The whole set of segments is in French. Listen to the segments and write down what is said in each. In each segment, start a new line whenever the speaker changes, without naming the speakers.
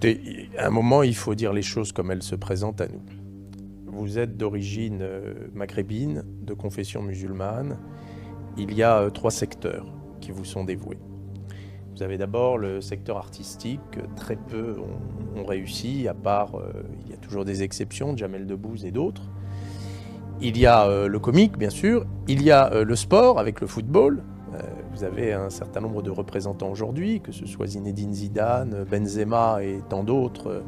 Écoutez, à un moment, il faut dire les choses comme elles se présentent à nous. Vous êtes d'origine maghrébine, de confession musulmane. Il y a 3 secteurs qui vous sont dévoués. Vous avez d'abord le secteur artistique. Très peu ont réussi, à part, il y a toujours des exceptions, Jamel Debbouze et d'autres. Il y a le comique, bien sûr. Il y a le sport, avec le football. Vous avez un certain nombre de représentants aujourd'hui, que ce soit Zinedine Zidane, Benzema et tant d'autres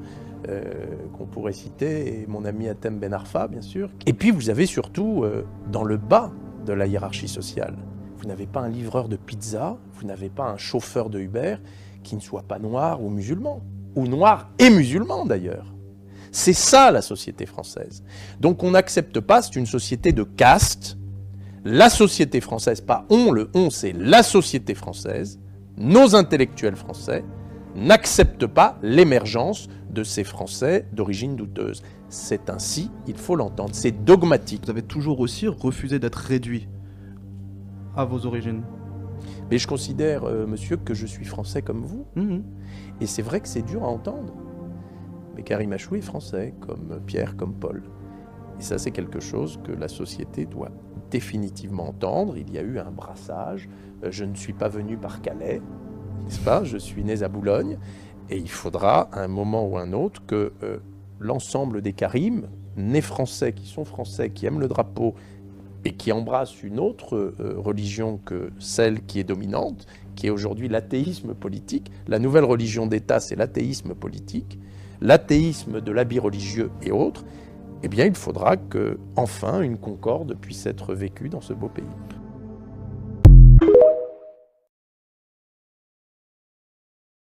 qu'on pourrait citer, et mon ami Hatem Ben Arfa, bien sûr. Et puis vous avez surtout, dans le bas de la hiérarchie sociale, vous n'avez pas un livreur de pizza, vous n'avez pas un chauffeur de Uber qui ne soit pas noir ou musulman, ou noir et musulman d'ailleurs. C'est ça la société française. Donc on n'accepte pas, c'est une société de caste. La société française, pas on, le on, c'est la société française, nos intellectuels français n'acceptent pas l'émergence de ces Français d'origine douteuse. C'est ainsi, il faut l'entendre, c'est dogmatique.
Vous avez toujours aussi refusé d'être réduit à vos origines.
Mais je considère, monsieur, que je suis français comme vous. Et c'est vrai que c'est dur à entendre. Mais Karim Achou est français, comme Pierre, comme Paul. Et ça, c'est quelque chose que la société doit définitivement entendre. Il y a eu un brassage. Je ne suis pas venu par Calais, n'est-ce pas? Je suis né à Boulogne. Et il faudra, à un moment ou un autre, que l'ensemble des Karim, nés français, qui aiment le drapeau et qui embrassent une autre religion que celle qui est dominante, qui est aujourd'hui l'athéisme politique. La nouvelle religion d'État, c'est l'athéisme politique, l'athéisme de l'habit religieux et autres. Eh bien, il faudra que, enfin, une concorde puisse être vécue dans ce beau pays.